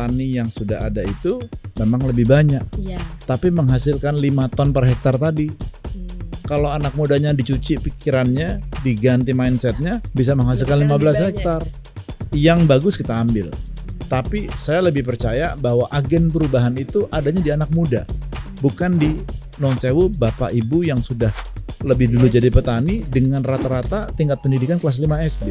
petani yang sudah ada itu memang lebih banyak, tapi menghasilkan 5 ton per hektar tadi. Kalau anak mudanya dicuci pikirannya, diganti mindsetnya, bisa menghasilkan 15 hektar. Yang bagus kita ambil. Tapi saya lebih percaya bahwa agen perubahan itu adanya di anak muda, bukan di non sewu bapak ibu yang sudah lebih dulu jadi petani dengan rata-rata tingkat pendidikan kelas 5 SD.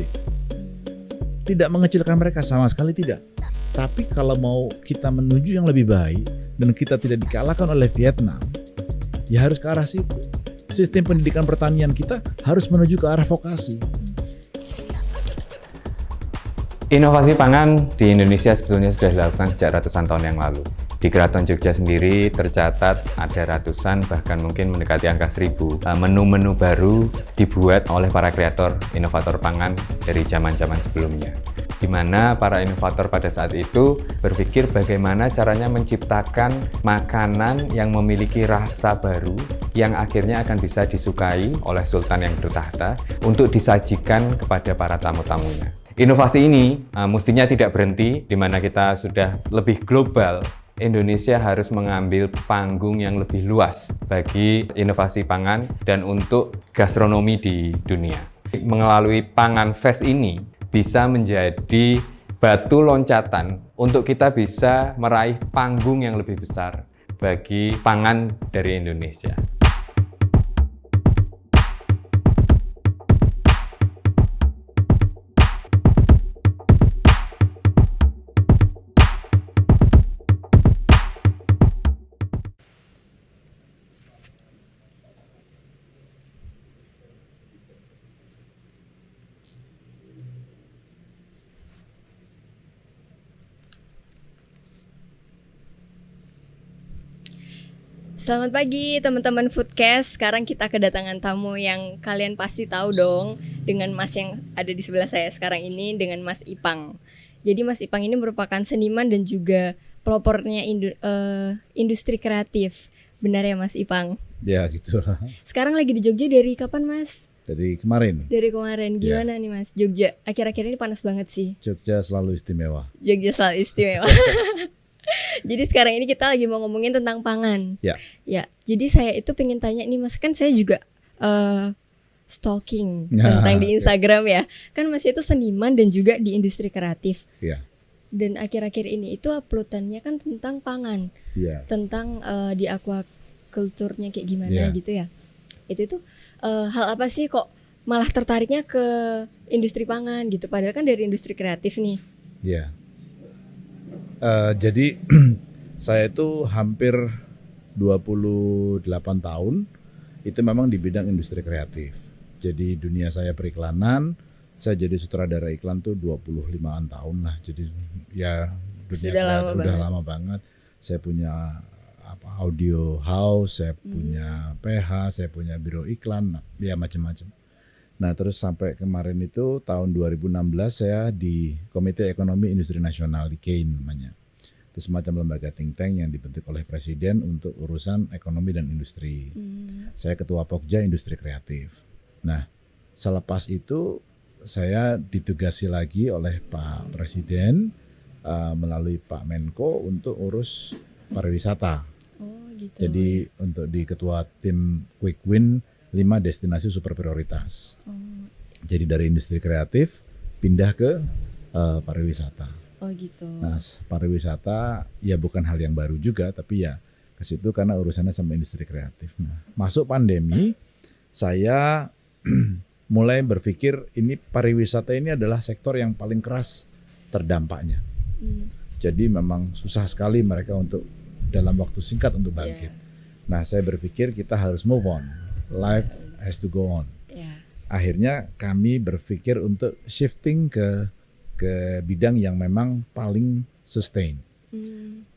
Tidak mengecilkan mereka sama sekali tidak. Tapi kalau mau kita menuju yang lebih baik dan kita tidak dikalahkan oleh Vietnam, ya harus ke arah situ. Sistem pendidikan pertanian kita harus menuju ke arah vokasi. Inovasi pangan di Indonesia sebetulnya sudah dilakukan sejak ratusan tahun yang lalu. Di Keraton Jogja sendiri tercatat ada ratusan, bahkan mungkin mendekati angka 1000 menu-menu baru dibuat oleh para kreator inovator pangan dari zaman-zaman sebelumnya. Di mana para inovator pada saat itu berpikir bagaimana caranya menciptakan makanan yang memiliki rasa baru yang akhirnya akan bisa disukai oleh sultan yang bertahta untuk disajikan kepada para tamu-tamunya. Inovasi ini mestinya tidak berhenti, di mana kita sudah lebih global. Indonesia harus mengambil panggung yang lebih luas bagi inovasi pangan dan untuk gastronomi di dunia. Melalui Pangan Fest ini bisa menjadi batu loncatan untuk kita bisa meraih panggung yang lebih besar bagi pangan dari Indonesia. Selamat pagi teman-teman Foodcast. Sekarang kita kedatangan tamu yang kalian pasti tahu dong, dengan Mas yang ada di sebelah saya sekarang ini, dengan Mas Ipang. Jadi Mas Ipang ini merupakan seniman dan juga pelopornya industri kreatif. Benar ya Mas Ipang? Ya gitu. Sekarang lagi di Jogja dari kapan Mas? Dari kemarin. Dari kemarin. Gimana nih Mas? Jogja akhir-akhir ini panas banget sih. Jogja selalu istimewa. Jogja selalu istimewa. Jadi sekarang ini kita lagi mau ngomongin tentang pangan. Ya. Jadi saya itu pengen tanya nih Mas, kan saya juga stalking tentang di Instagram ya. Kan Mas itu seniman dan juga di industri kreatif. Ya. Dan akhir-akhir ini itu uploadannya kan tentang pangan. Ya. Tentang di aquaculture-nya kayak gimana gitu ya. Itu hal apa sih kok malah tertariknya ke industri pangan gitu, padahal kan dari industri kreatif nih. Ya. Jadi saya itu hampir 28 tahun itu memang di bidang industri kreatif. Jadi dunia saya periklanan, saya jadi sutradara iklan tuh 25-an tahun lah. Jadi ya dunia udah lama banget. Saya punya audio house, saya punya PH, saya punya biro iklan, ya macam-macam. Nah terus sampai kemarin itu tahun 2016 saya di Komite Ekonomi Industri Nasional di KEIN namanya. Itu semacam lembaga think tank yang dibentuk oleh Presiden untuk urusan ekonomi dan industri. Saya ketua Pokja Industri Kreatif. Nah selepas itu saya ditugasi lagi oleh Pak Presiden melalui Pak Menko untuk urus pariwisata. Oh gitu. Jadi untuk di ketua tim Quick Win 5 destinasi super prioritas. Jadi dari industri kreatif pindah ke pariwisata. Oh gitu. Nah pariwisata ya bukan hal yang baru juga, tapi ya ke situ karena urusannya sama industri kreatif. Nah masuk pandemi saya mulai berpikir ini pariwisata ini adalah sektor yang paling keras terdampaknya. Jadi memang susah sekali mereka untuk dalam waktu singkat untuk bangkit. Nah saya berpikir kita harus move on. Life has to go on. Akhirnya kami berpikir untuk shifting ke bidang yang memang paling sustain.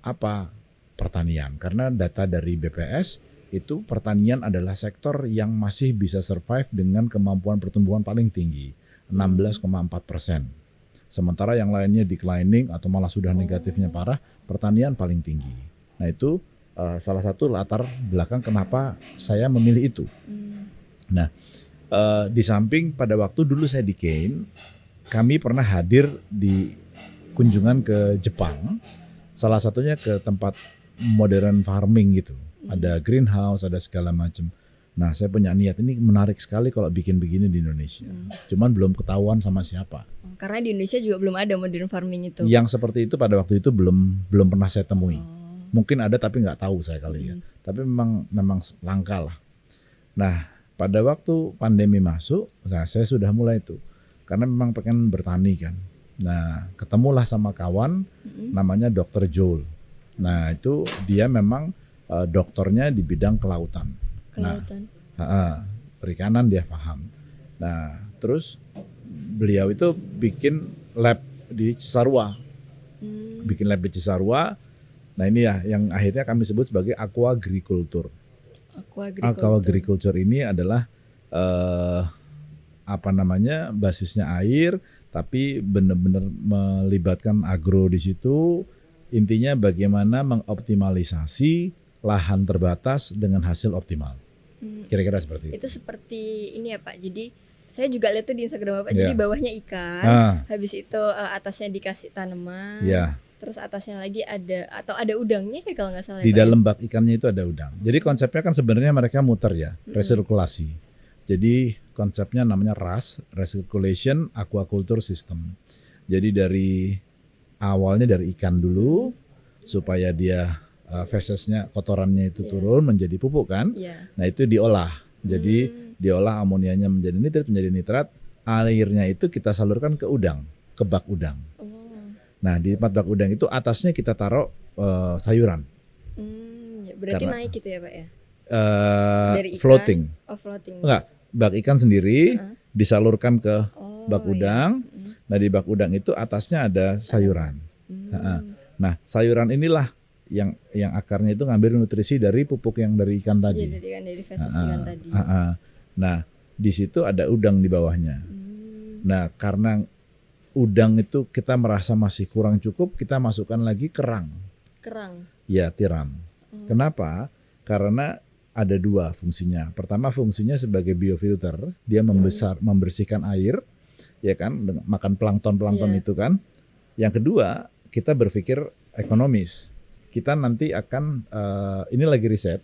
Apa? Pertanian. Karena data dari BPS itu pertanian adalah sektor yang masih bisa survive dengan kemampuan pertumbuhan paling tinggi, 16,4%. Sementara yang lainnya declining atau malah sudah negatifnya parah, pertanian paling tinggi. Nah itu salah satu latar belakang kenapa saya memilih itu. Nah, di samping pada waktu dulu saya di KEIN, kami pernah hadir di kunjungan ke Jepang Salah satunya ke tempat modern farming gitu. Ada greenhouse, ada segala macam. Nah, saya punya niat ini menarik sekali kalau bikin begini di Indonesia. Cuman belum ketahuan sama siapa. Karena di Indonesia juga belum ada modern farming itu. Yang seperti itu pada waktu itu belum pernah saya temui. Mungkin ada tapi nggak tahu saya kali ya. Tapi memang langka lah. Nah, pada waktu pandemi masuk, nah saya sudah mulai itu. Karena memang pengen bertani kan. Nah, ketemulah sama kawan namanya Dr. Joel. Nah, itu dia memang dokternya di bidang kelautan. Kelautan. Nah, perikanan dia paham. Nah, terus beliau itu bikin lab di Cisarua. Bikin lab di Cisarua. Nah, ini ya yang akhirnya kami sebut sebagai aquagriculture. Aquagriculture ini adalah basisnya air, tapi benar-benar melibatkan agro di situ. Intinya bagaimana mengoptimalisasi lahan terbatas dengan hasil optimal. Kira-kira seperti itu. Itu seperti ini ya Pak. Jadi saya juga lihat tuh di Instagram Bapak. Ya. Jadi bawahnya ikan, habis itu atasnya dikasih tanaman. Ya. Terus atasnya lagi ada udangnya ya kalau nggak salah. Di ya, Pak, dalam bak ikannya itu ada udang. Jadi konsepnya kan sebenarnya mereka muter ya, resirkulasi. Jadi konsepnya namanya RAS, Recirculation Aquaculture System. Jadi dari awalnya dari ikan dulu supaya dia fesesnya, kotorannya itu turun menjadi pupuk kan. Iya. Nah itu diolah. Jadi diolah amonianya menjadi nitrat, airnya itu kita salurkan ke udang, ke bak udang. Nah di tempat bak udang itu atasnya kita taruh sayuran. Berarti Karena- naik gitu ya Pak ya? Dari ikan? Floating. Oh floating. Enggak, bak ikan sendiri disalurkan ke bak iya. udang. Nah di bak udang itu atasnya ada sayuran. Nah sayuran inilah yang akarnya itu ngambil nutrisi dari pupuk yang dari ikan tadi. Iya dari feses ikan tadi. Nah di situ ada udang di bawahnya. Nah karena udang itu kita merasa masih kurang cukup, kita masukkan lagi kerang. Kerang. Ya tiram. Kenapa? Karena ada dua fungsinya. Pertama fungsinya sebagai biofilter, dia membersihkan air, ya kan, makan plankton itu kan. Yang kedua, kita berpikir ekonomis. Kita nanti akan, ini lagi riset,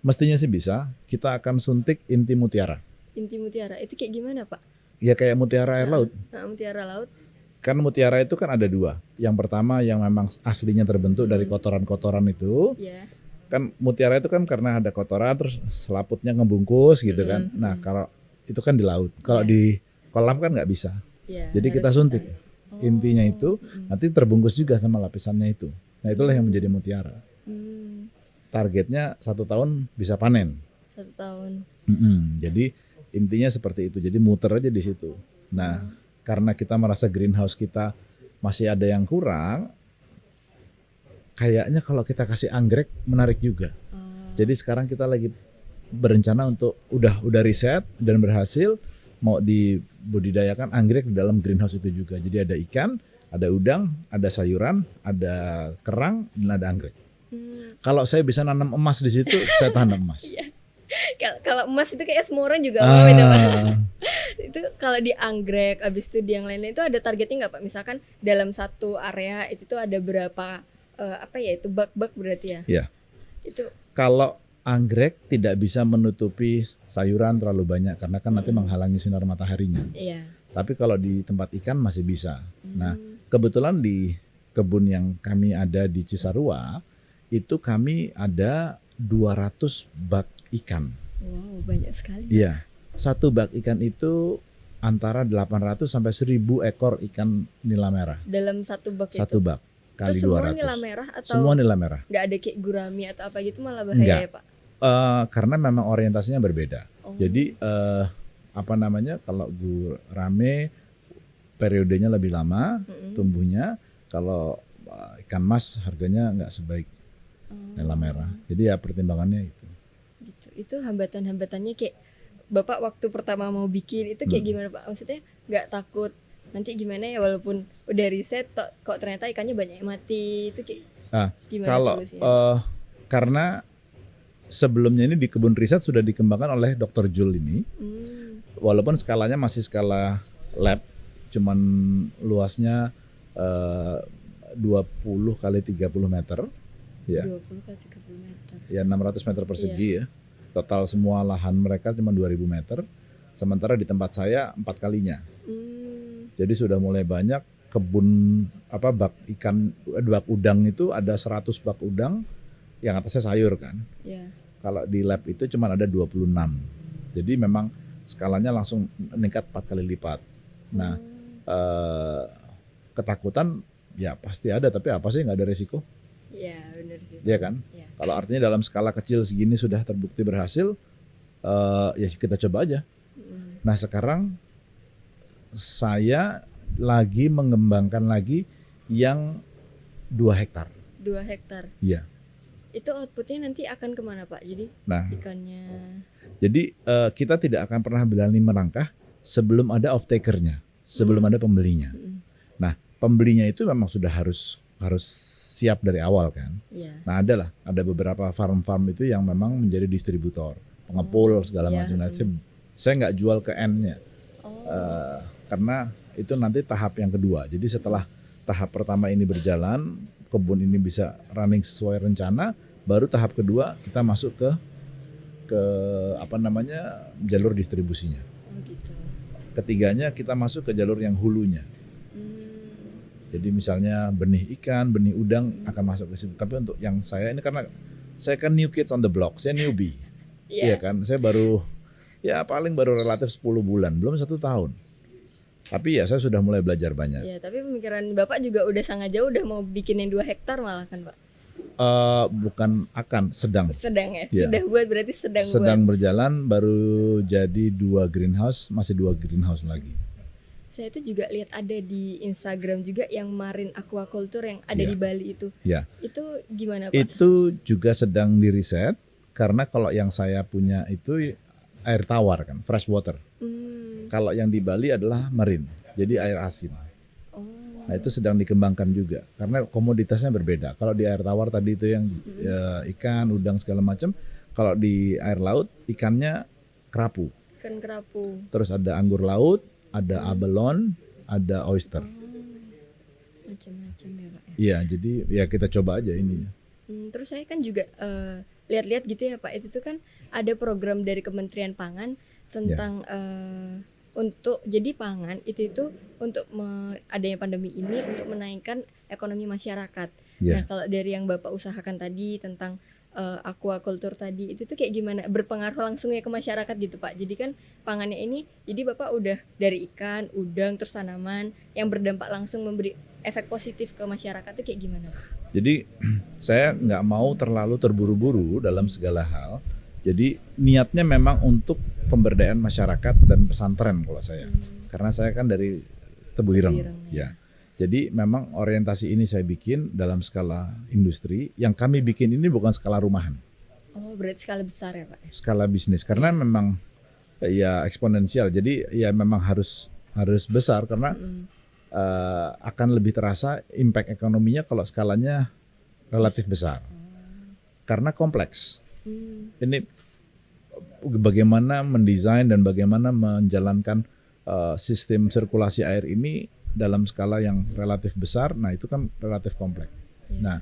mestinya sih bisa, kita akan suntik inti mutiara. Inti mutiara itu kayak gimana Pak? Ya kayak mutiara air laut. Mutiara laut. Kan mutiara itu kan ada dua. Yang pertama yang memang aslinya terbentuk dari kotoran-kotoran itu. Iya. Kan mutiara itu kan karena ada kotoran terus selaputnya ngebungkus gitu kan. Nah kalau itu kan di laut. Kalau di kolam kan nggak bisa. Iya, Jadi kita suntik. Intinya itu nanti terbungkus juga sama lapisannya itu. Nah itulah yang menjadi mutiara. Targetnya 1 tahun bisa panen. 1 tahun. Jadi intinya seperti itu. Jadi muter aja di situ. Nah karena kita merasa greenhouse kita masih ada yang kurang, kayaknya kalau kita kasih anggrek menarik juga. Jadi sekarang kita lagi berencana untuk udah riset dan berhasil mau dibudidayakan anggrek di dalam greenhouse itu juga. Jadi ada ikan, ada udang, ada sayuran, ada kerang, dan ada anggrek. Kalau saya bisa nanam emas di situ, saya tanam emas. Kalau emas itu kayak semua orang juga mau itu Pak. Itu kalau di anggrek, abis itu di yang lain-lain itu ada targetnya nggak Pak? Misalkan dalam satu area itu tuh ada berapa itu bak-bak berarti ya? Iya. Itu kalau anggrek tidak bisa menutupi sayuran terlalu banyak karena kan nanti menghalangi sinar mataharinya. iya. Tapi kalau di tempat ikan masih bisa. Nah, kebetulan di kebun yang kami ada di Cisarua itu kami ada 200 bak ikan. Wow, banyak sekali. Iya. Satu bak ikan itu antara 800 sampai 1000 ekor ikan nila merah. Dalam satu bak Satu itu. bak kali Terus semua 200. nila merah atau Semua nila merah. nggak ada kayak gurami atau apa gitu malah bahaya Enggak. ya Pak? Karena memang orientasinya berbeda. Oh. Jadi kalau gurame periodenya lebih lama tumbuhnya. Kalau ikan mas harganya nggak sebaik nila merah. Jadi ya pertimbangannya itu. Gitu. Itu hambatan-hambatannya kayak Bapak waktu pertama mau bikin itu kayak gimana Pak? Maksudnya nggak takut nanti gimana ya walaupun udah riset kok ternyata ikannya banyak yang mati itu kayak gimana Kalau solusinya? karena sebelumnya ini di kebun riset sudah dikembangkan oleh Dr. Jul ini, walaupun skalanya masih skala lab, cuman luasnya 20 kali 30 meter, ya, 20 kali 30 meter. ya 600 meter persegi ya. Total semua lahan mereka cuma 2000 meter, sementara di tempat saya 4 kalinya. Jadi sudah mulai banyak kebun bak ikan, bak udang itu ada 100 bak udang yang atasnya sayur kan. Iya. Kalau di lab itu cuma ada 26. Jadi memang skalanya langsung meningkat 4 kali lipat. Nah, ketakutan ya pasti ada, tapi apa sih, nggak ada resiko? Iya, benar sih. Iya kan? Iya. Kalau artinya dalam skala kecil segini sudah terbukti berhasil, ya kita coba aja. Nah sekarang saya lagi mengembangkan lagi yang 2 hektar. 2 hektar. Iya. Itu outputnya nanti akan kemana Pak? Jadi Nah, ikannya. jadi kita tidak akan pernah berani melangkah sebelum ada off-takernya, sebelum ada pembelinya. Nah, pembelinya itu memang sudah harus siap dari awal kan. Iya. Nah, ada beberapa farm-farm itu yang memang menjadi distributor, pengepul segala iya. macam. Nah, saya nggak jual ke end-nya. Oh. Karena itu nanti tahap yang kedua. Jadi setelah tahap pertama ini berjalan, kebun ini bisa running sesuai rencana, baru tahap kedua kita masuk ke jalur distribusinya. Oh gitu. Ketiganya kita masuk ke jalur yang hulunya. Jadi misalnya benih ikan, benih udang akan masuk ke situ. Tapi untuk yang saya ini, karena saya kan new kids on the block, saya newbie. Iya kan, saya baru relatif 10 bulan, belum 1 tahun. Tapi ya saya sudah mulai belajar banyak. Iya, tapi pemikiran Bapak juga udah sangat jauh, udah mau bikin yang 2 hektar malah kan Pak? Bukan akan, sedang. Sedang ya? Iya. Sudah buat berarti sedang buat. Berjalan, baru jadi 2 greenhouse, masih 2 greenhouse lagi. Saya itu juga lihat ada di Instagram juga yang marine aquaculture yang ada di Bali itu. Ya. Itu gimana Pak? Itu juga sedang diriset, karena kalau yang saya punya itu air tawar kan, fresh water. Kalau yang di Bali adalah marine, jadi air asin. Oh. Nah itu sedang dikembangkan juga, karena komoditasnya berbeda. Kalau di air tawar tadi itu yang ikan, udang segala macam. Kalau di air laut ikannya kerapu. Ikan kerapu. Terus ada anggur laut, ada abalone, ada oyster. Macam-macam ya Pak ya? Iya, jadi ya kita coba aja ini. Terus saya kan juga lihat-lihat gitu ya Pak, itu tuh kan ada program dari Kementerian Pangan tentang untuk jadi pangan itu untuk adanya pandemi ini untuk menaikkan ekonomi masyarakat. Nah kalau dari yang Bapak usahakan tadi tentang aquaculture tadi itu tuh kayak gimana, berpengaruh langsung ya ke masyarakat gitu Pak? Jadi kan pangannya ini, jadi Bapak udah dari ikan, udang, terus tanaman yang berdampak langsung memberi efek positif ke masyarakat itu kayak gimana Pak? Jadi saya nggak mau terlalu terburu-buru dalam segala hal. Jadi niatnya memang untuk pemberdayaan masyarakat dan pesantren kalau saya. Karena saya kan dari Tebu Ireng. Ya. Jadi memang orientasi ini saya bikin dalam skala industri. Yang kami bikin ini bukan skala rumahan. Oh, berarti skala besar ya Pak? Skala bisnis. Karena memang ya eksponensial. Jadi ya memang harus besar karena akan lebih terasa impact ekonominya kalau skalanya relatif besar. Karena kompleks. Ini bagaimana mendesain dan bagaimana menjalankan sistem sirkulasi air ini dalam skala yang relatif besar. Nah itu kan relatif kompleks. Nah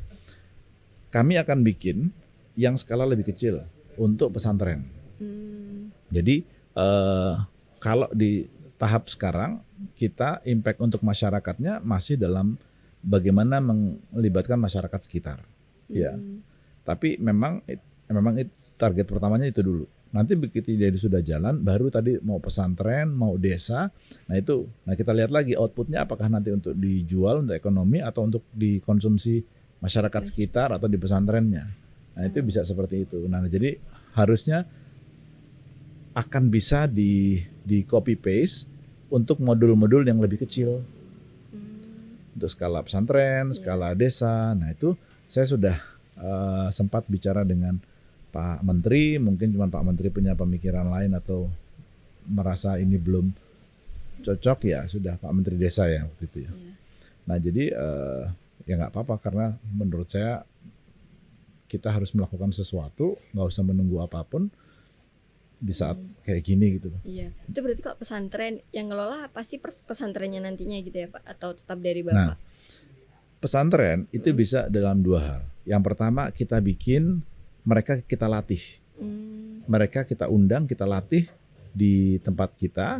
kami akan bikin yang skala lebih kecil untuk pesantren. Jadi kalau di tahap sekarang kita impact untuk masyarakatnya masih dalam bagaimana melibatkan masyarakat sekitar. Ya. Tapi memang target pertamanya itu dulu. Nanti begitu dia sudah jalan, baru tadi mau pesantren, mau desa. Nah kita lihat lagi outputnya apakah nanti untuk dijual untuk ekonomi atau untuk dikonsumsi masyarakat sekitar atau di pesantrennya. Nah itu bisa seperti itu. Nah jadi harusnya akan bisa di copy paste untuk modul-modul yang lebih kecil. Untuk skala pesantren, skala desa. Nah itu saya sudah sempat bicara dengan Pak Menteri, mungkin cuma Pak Menteri punya pemikiran lain atau merasa ini belum cocok, ya sudah Pak Menteri Desa ya waktu itu ya. Nah jadi ya nggak apa-apa, karena menurut saya kita harus melakukan sesuatu, nggak usah menunggu apapun di saat kayak gini gitu. Iya, itu berarti kok pesantren yang ngelola pasti pesantrennya nantinya gitu ya Pak, atau tetap dari Bapak? Nah, Pesantren itu bisa dalam dua hal. Yang pertama kita bikin, mereka kita latih. Mereka kita undang, kita latih di tempat kita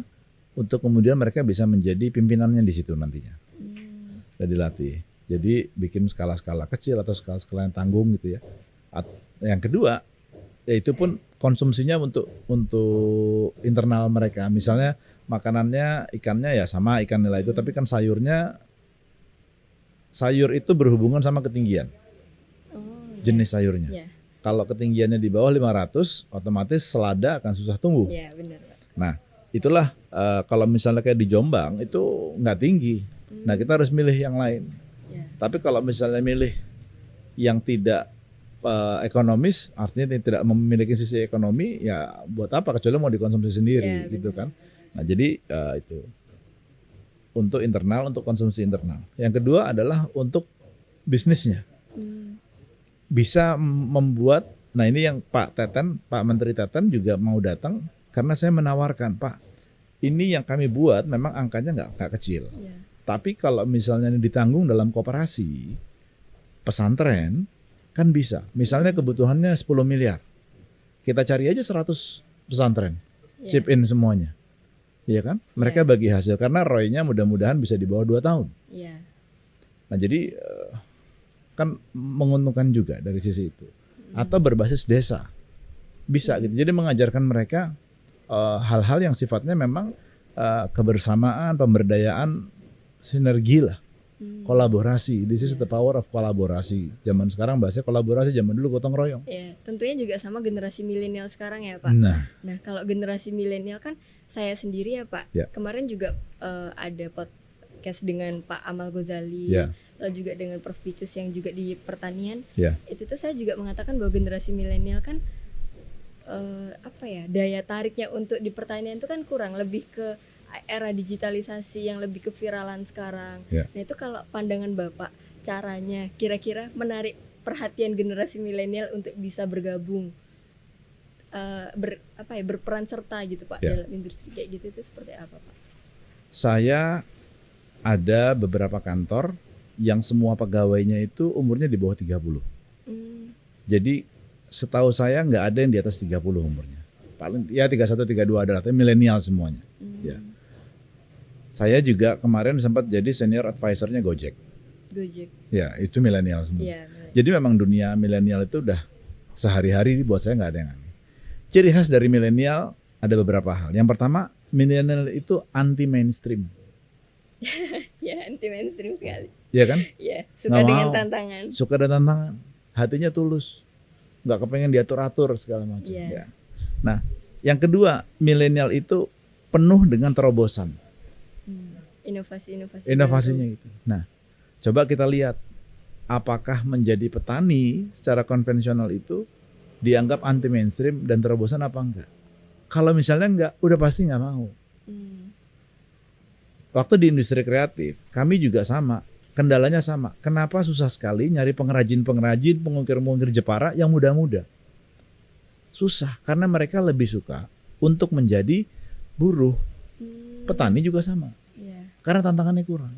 untuk kemudian mereka bisa menjadi pimpinannya di situ nantinya. Dan dilatih. Jadi bikin skala-skala kecil atau skala-skala yang tanggung gitu ya. Yang kedua, yaitu pun konsumsinya untuk internal mereka. Misalnya makanannya ikannya ya sama ikan nila itu, tapi kan sayur itu berhubungan sama ketinggian. Jenis sayurnya. Yeah. Kalau ketinggiannya di bawah 500, otomatis selada akan susah tumbuh. Iya, benar, Pak. Nah, itulah kalau misalnya kayak di Jombang itu nggak tinggi. Nah, kita harus milih yang lain. Yeah. Tapi kalau misalnya milih yang tidak ekonomis, artinya tidak memiliki sisi ekonomi, ya buat apa? Kecuali mau dikonsumsi sendiri, gitu kan. Nah, jadi itu untuk internal, untuk konsumsi internal. Yang kedua adalah untuk bisnisnya. Bisa membuat, nah ini yang Pak Menteri Teten juga mau datang karena saya menawarkan, Pak, ini yang kami buat memang angkanya nggak kecil. Yeah. Tapi kalau misalnya ini ditanggung dalam koperasi, pesantren kan bisa. Misalnya kebutuhannya 10 miliar. Kita cari aja 100 pesantren, chip in semuanya. Iya kan? Mereka bagi hasil karena ROI-nya mudah-mudahan bisa di bawah 2 tahun. Yeah. Nah, jadi kan menguntungkan juga dari sisi itu. Atau berbasis desa. Bisa gitu. Jadi mengajarkan mereka hal-hal yang sifatnya memang kebersamaan, pemberdayaan, sinergi lah. Kolaborasi. This is the power of kolaborasi. Zaman sekarang bahasanya kolaborasi, zaman dulu gotong royong. Ya, tentunya juga sama generasi milenial sekarang ya, Pak. Nah, Kalau generasi milenial kan saya sendiri ya, Pak. Ya. Kemarin juga ada podcast dengan Pak Amal Ghazali, Ya. lalu juga dengan Prof Picus yang juga di pertanian. Ya. Itu tuh saya juga mengatakan bahwa generasi milenial kan daya tariknya untuk di pertanian itu kan kurang, lebih ke era digitalisasi yang lebih keviralan sekarang. Ya. Nah, itu kalau pandangan Bapak, caranya kira-kira menarik perhatian generasi milenial untuk bisa bergabung, berperan serta gitu, Pak, Ya. dalam industri kayak gitu, itu seperti apa, Pak? Saya ada beberapa kantor yang semua pegawainya itu umurnya di bawah 30. Jadi setahu saya nggak ada yang di atas 30 umurnya. Paling ya 31, 32 adalah, tapi milenial semuanya. Ya. Saya juga kemarin sempat jadi senior advisornya Gojek. Ya, itu milenial semua. Iya, Jadi memang dunia milenial itu udah sehari-hari buat saya nggak ada yang aneh. Ciri khas dari milenial ada beberapa hal. Yang pertama, milenial itu anti mainstream. ya, anti mainstream sekali. Iya kan? Ya, suka Nggak dengan mau. tantangan. Suka ada tantangan. Hatinya tulus. Nggak kepengen diatur-atur segala macam. Iya. Ya. Nah, yang kedua, milenial itu penuh dengan terobosan. Inovasi-inovasi. Inovasinya baru. itu. Nah, coba kita lihat apakah menjadi petani secara konvensional itu dianggap anti mainstream dan terobosan apa enggak? Kalau misalnya enggak, udah pasti nggak mau. Waktu di industri kreatif, kami juga sama. Kendalanya sama. Kenapa susah sekali nyari pengrajin-pengrajin, pengukir-pengukir Jepara yang muda-muda? Susah, karena mereka lebih suka untuk menjadi buruh. Petani juga sama. Iya. Karena tantangannya kurang.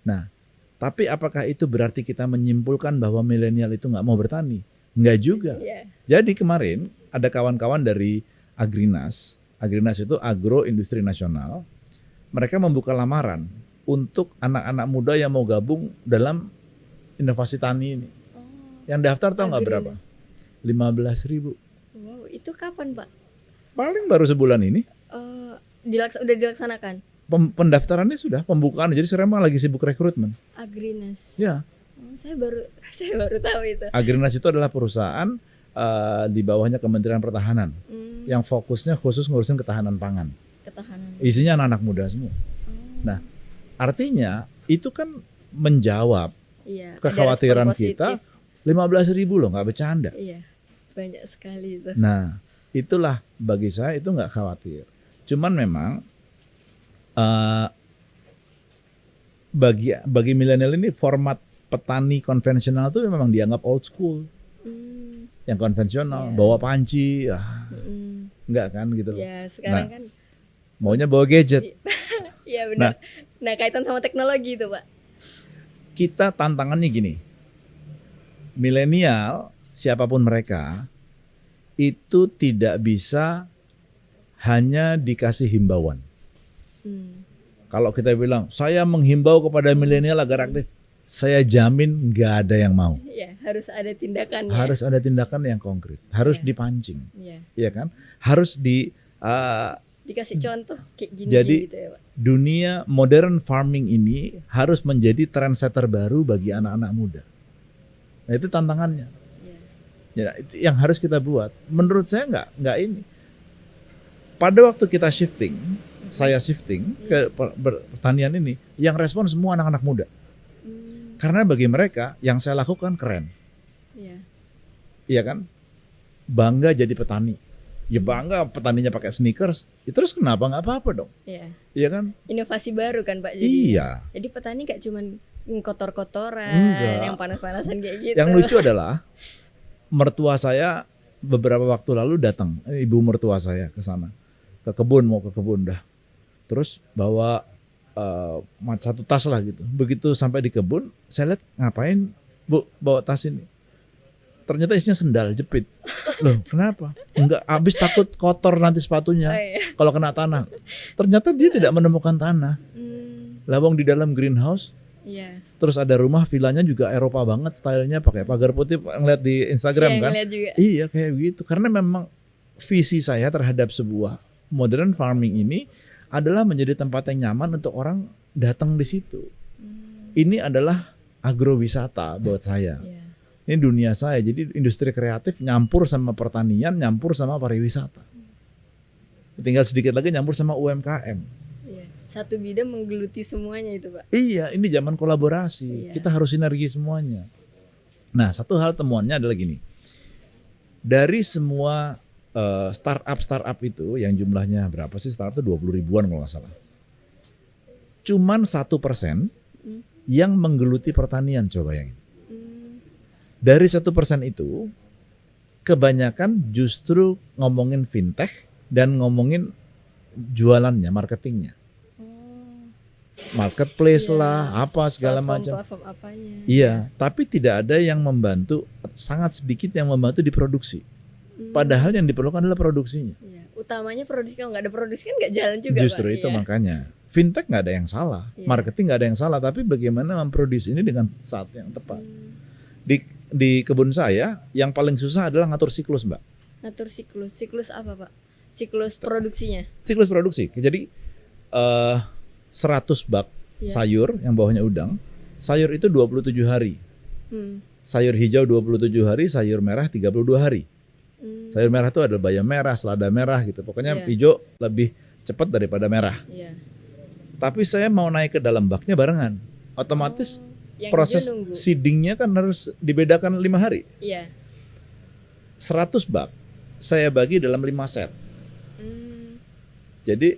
Nah, tapi apakah itu berarti kita menyimpulkan bahwa milenial itu nggak mau bertani? Nggak juga. Iya. Jadi kemarin ada kawan-kawan dari Agrinas. Agrinas itu Agro Industri Nasional. Mereka membuka lamaran untuk anak-anak muda yang mau gabung dalam inovasi tani ini. Yang daftar tahu nggak berapa? 15.000. Wow, itu kapan, Pak? Paling baru sebulan ini. Udah dilaksanakan? Pendaftarannya sudah, pembukaan. Jadi sekarang lagi sibuk rekrutmen. Agrinas. Ya. Saya baru tahu itu. Agrinas itu adalah perusahaan di bawahnya Kementerian Pertahanan yang fokusnya khusus ngurusin ketahanan pangan. Ketahanan. Isinya anak-anak muda semua. Nah, artinya itu kan menjawab Iya, kekhawatiran ada respon kita. positif. 15.000 loh, nggak bercanda. Iya, banyak sekali itu. Nah, itulah bagi saya itu nggak khawatir. Cuman memang bagi milenial ini format petani konvensional tuh memang dianggap old school. Yang konvensional, bawa panci, enggak kan gitu loh. Ya, sekarang kan Maunya bawa gadget. iya benar. Nah, kaitan sama teknologi itu, Pak. kita tantangannya gini. Milenial, siapapun mereka, itu tidak bisa hanya dikasih himbauan. Kalau kita bilang, saya menghimbau kepada milenial agar aktif, saya jamin nggak ada yang mau. Ya, harus ada tindakannya. Harus ada tindakan yang konkret, harus dipancing, ya kan? Harus dikasih contoh kayak gini jadi, gitu ya Pak. Dunia modern farming ini harus menjadi trendsetter baru bagi anak-anak muda. Nah itu tantangannya. Ya, itu yang harus kita buat. Menurut saya nggak ini. Pada waktu kita shifting, saya shifting ke pertanian ini, yang respon semua anak-anak muda. Karena bagi mereka yang saya lakukan keren. Iya kan? Bangga jadi petani. Ya bangga petaninya pakai sneakers. Ya terus kenapa nggak apa-apa dong? Iya kan? Inovasi baru kan Pak. Jadi, iya. Jadi petani gak cuman kotor-kotoran, yang panas-panasan kayak gitu. Yang lucu adalah mertua saya beberapa waktu lalu datang, ibu mertua saya ke sana, ke kebun, mau ke kebun dah. Terus bawa satu tas lah gitu. Begitu sampai di kebun, saya lihat ngapain Bu bawa tas ini? Ternyata isinya sendal jepit. Loh kenapa? Enggak, habis takut kotor nanti sepatunya kalau kena tanah. Ternyata dia tidak menemukan tanah. Lawang di dalam greenhouse. Terus ada rumah villanya juga Eropa banget stylenya, pakai pagar putih, ngeliat di Instagram kan. Iya kayak gitu. Karena memang visi saya terhadap sebuah modern farming ini adalah menjadi tempat yang nyaman untuk orang datang di situ. Ini adalah agrowisata buat saya. Ini dunia saya, jadi industri kreatif nyampur sama pertanian, nyampur sama pariwisata. Tinggal sedikit lagi nyampur sama UMKM. Satu bidang menggeluti semuanya itu Pak. Iya, ini zaman kolaborasi. Kita harus sinergi semuanya. Nah, satu hal temuannya adalah gini. Dari semua startup itu, yang jumlahnya berapa sih startup itu 20 ribuan kalau nggak salah. Cuman 1% yang menggeluti pertanian, coba bayangin. Dari 1% itu, kebanyakan justru ngomongin fintech dan ngomongin jualannya, marketingnya. Marketplace lah, apa segala macam. Platform apanya. Iya, tapi tidak ada yang membantu, sangat sedikit yang membantu di produksi. Padahal yang diperlukan adalah produksinya. Utamanya produksi, kalau nggak ada produksi kan nggak jalan juga Justru Pak. itu makanya. Fintech nggak ada yang salah, marketing nggak ada yang salah, tapi bagaimana memproduksi ini dengan saat yang tepat. Di kebun saya yang paling susah adalah ngatur siklus Mbak. Ngatur siklus apa Pak? Siklus produksinya? Siklus produksi, jadi 100 bak sayur yang bawahnya udang, sayur itu 27 hari. Sayur hijau 27 hari, sayur merah 32 hari. Sayur merah itu adalah bayam merah, selada merah gitu. Pokoknya hijau lebih cepat daripada merah. Tapi saya mau naik ke dalam baknya barengan. Otomatis proses seedingnya kan harus dibedakan 5 hari. 100 bak saya bagi dalam 5 set. Jadi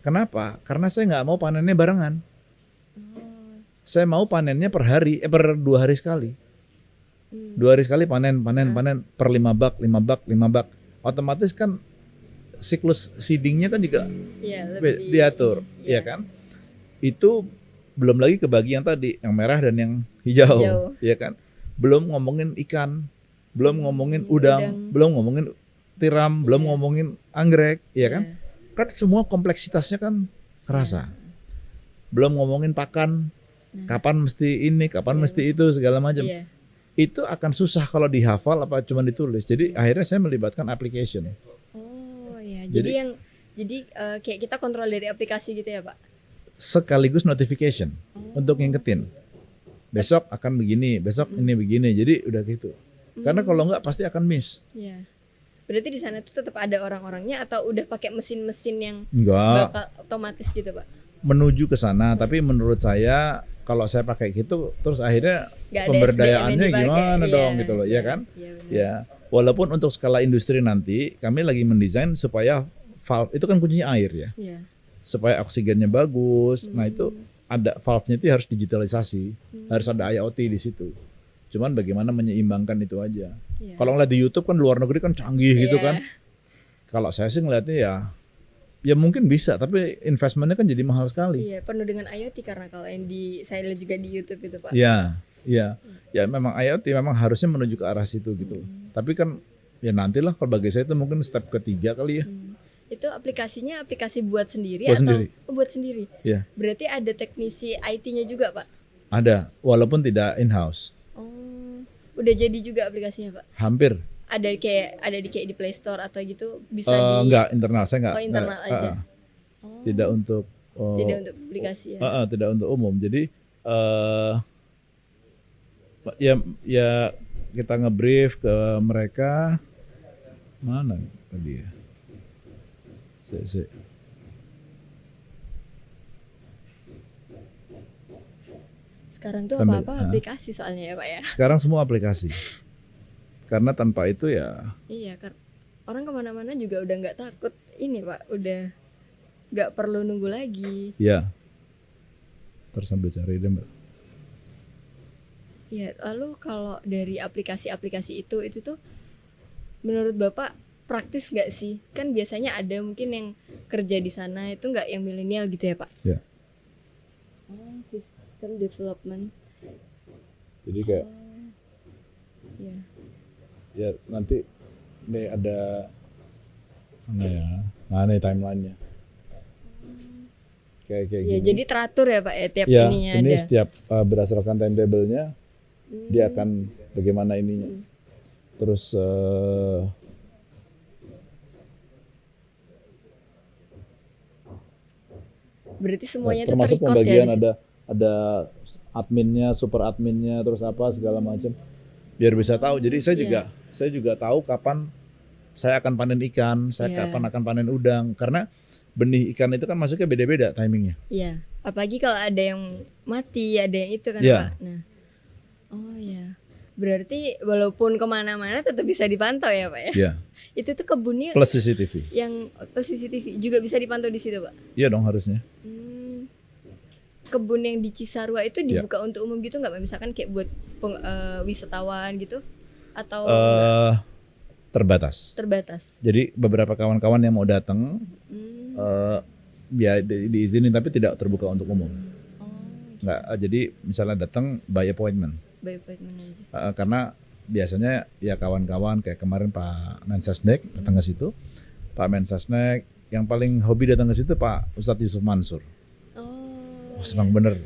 kenapa? Karena saya nggak mau panennya barengan. Saya mau panennya per 2 hari sekali. 2 hari sekali panen per 5 bak. Otomatis kan siklus seedingnya kan juga diatur, ya kan? Itu belum lagi kebagi yang tadi, yang merah dan yang hijau. Ya kan? Belum ngomongin ikan, belum ngomongin udang, belum ngomongin tiram, belum ngomongin anggrek, ya kan? Kan semua kompleksitasnya kan kerasa. Belum ngomongin pakan, kapan mesti ini, kapan mesti itu, segala macam. Itu akan susah kalau dihafal apa cuma ditulis. Jadi akhirnya saya melibatkan application. Jadi kayak kita kontrol dari aplikasi gitu ya Pak? Sekaligus notification untuk ngingetin. Besok akan begini, besok ini begini. Jadi udah gitu. Karena kalau enggak pasti akan miss. Berarti di sana tuh tetap ada orang-orangnya atau udah pakai mesin-mesin yang bakal otomatis gitu Pak? Menuju ke sana, tapi menurut saya kalau saya pakai gitu terus akhirnya pemberdayaannya gimana dong gitu loh, ya kan? Ya, walaupun untuk skala industri nanti kami lagi mendesain supaya valve itu kan kuncinya air ya. Supaya oksigennya bagus. Nah, itu ada valve-nya itu harus digitalisasi. Harus ada IoT di situ. Cuman bagaimana menyeimbangkan itu aja. Kalau ngeliat di YouTube kan luar negeri kan canggih gitu kan. Kalau saya sih ngeliatnya ya Ya mungkin bisa, tapi investmentnya kan jadi mahal sekali. Iya, penuh dengan IoT karena kalau yang saya lihat juga di YouTube itu Pak. Ya, ya, ya memang IoT memang harusnya menuju ke arah situ gitu. Tapi kan ya nantilah kalau bagi saya itu mungkin step ketiga kali ya. Itu aplikasinya aplikasi buat sendiri Buat atau sendiri. buat sendiri? Ya, Berarti ada teknisi IT-nya juga Pak? ada, walaupun tidak in-house. Oh, udah jadi juga aplikasinya Pak? Hampir. Ada di Play Store atau gitu bisa Enggak internal, saya enggak. Oh, internal aja. Oh, Tidak untuk tidak untuk aplikasi ya. tidak untuk umum. Jadi ya kita ngebrief ke mereka mana tadi ya. Sekarang tuh Sambil- apa-apa aplikasi soalnya ya Pak ya. Sekarang semua aplikasi. Karena tanpa itu ya Iya, orang kemana-mana juga udah nggak takut ini Pak, udah nggak perlu nunggu lagi. ya terus sambil cari deh Mbak. Ya, lalu kalau dari aplikasi-aplikasi itu tuh menurut Bapak praktis nggak sih? Kan biasanya ada mungkin yang kerja di sana itu nggak yang milenial gitu ya Pak? Ya. Oh, system development. Jadi kayak Ya. ya nanti nih ada mana ya? Nah, nih timelinenya. Kayak Ya, gini. jadi teratur ya Pak ya tiap Ya, ininya ini ada. setiap berdasarkan timetable-nya dia akan bagaimana ininya. Terus Berarti semuanya itu termasuk terrecord pembagian ya. ada adminnya, super adminnya, terus apa segala macam. Biar bisa tahu. Jadi saya juga tahu kapan saya akan panen ikan, saya Iya. kapan akan panen udang, karena benih ikan itu kan masuknya beda-beda timingnya. Iya, apalagi kalau ada yang mati, ada yang itu kan Iya. Pak. Nah, oh ya, berarti walaupun kemana-mana tetap bisa dipantau ya Pak ya. Iya. Itu tuh kebunnya Plus CCTV. yang plus CCTV juga bisa dipantau di situ Pak. Iya dong harusnya. Kebun yang di Cisarua itu Iya. dibuka untuk umum gitu nggak Pak? Misalkan kayak buat wisatawan gitu atau nggak? Terbatas. Terbatas? Jadi beberapa kawan-kawan yang mau datang ya diizinin tapi tidak terbuka untuk umum. Oh, Nggak, jadi misalnya datang by appointment. by appointment aja. Karena biasanya ya kawan-kawan kayak kemarin Pak Mensesnek datang ke situ. Pak Mensesnek yang paling hobi datang ke situ Pak Ustadz Yusuf Mansur. Oh, Senang bener.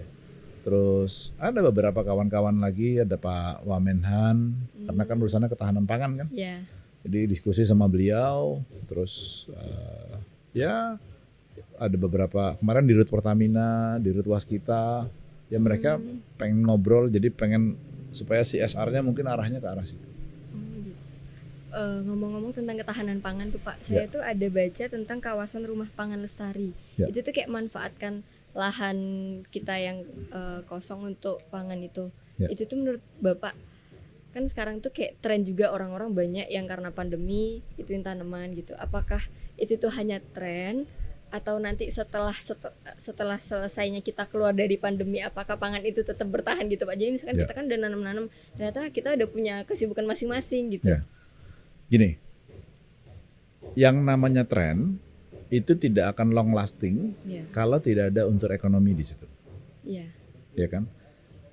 Terus ada beberapa kawan-kawan lagi, ada Pak Wamenhan, karena kan urusannya ketahanan pangan kan. ya. Jadi diskusi sama beliau, terus ya ada beberapa kemarin di Rut Pertamina, di Rut Waskita, ya mereka pengen ngobrol, jadi pengen supaya CSR-nya mungkin arahnya ke arah situ. Gitu. Ngomong-ngomong tentang ketahanan pangan tuh Pak, saya tuh ada baca tentang kawasan rumah pangan lestari. Ya. Itu tuh kayak manfaatkan lahan kita yang kosong untuk pangan itu. Ya. Itu tuh menurut Bapak, kan sekarang tuh kayak tren juga orang-orang banyak yang karena pandemi ituin tanaman gitu. Apakah itu tuh hanya tren atau nanti setelah selesainya kita keluar dari pandemi, apakah pangan itu tetap bertahan gitu Pak? Jadi misalkan Ya. kita kan udah nanam-nanam, ternyata kita udah punya kesibukan masing-masing gitu. Ya. Gini, yang namanya tren itu tidak akan long lasting Iya, kalau tidak ada unsur ekonomi di situ, iya, ya kan?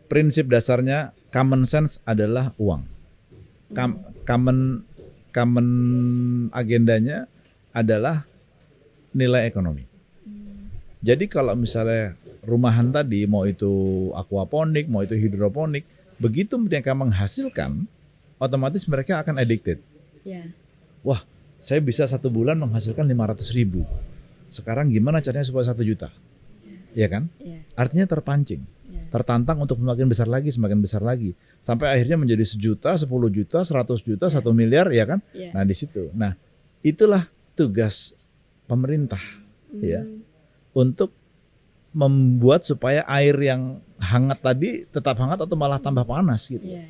Prinsip dasarnya common sense adalah uang. Common agendanya adalah nilai ekonomi. Jadi kalau misalnya rumahan tadi mau itu aquaponik, mau itu hidroponik, begitu mereka menghasilkan, otomatis mereka akan addicted. iya. Wah, saya bisa 1 bulan menghasilkan 500.000. Sekarang gimana caranya supaya 1 juta? Ya kan? Iya, Artinya terpancing, iya. tertantang untuk semakin besar lagi, sampai akhirnya menjadi 1 juta, 10 juta, 100 juta, 1 miliar, ya kan? Iya. Nah di situ, nah itulah tugas pemerintah, ya, untuk membuat supaya air yang hangat tadi tetap hangat atau malah tambah panas gitu. Iya.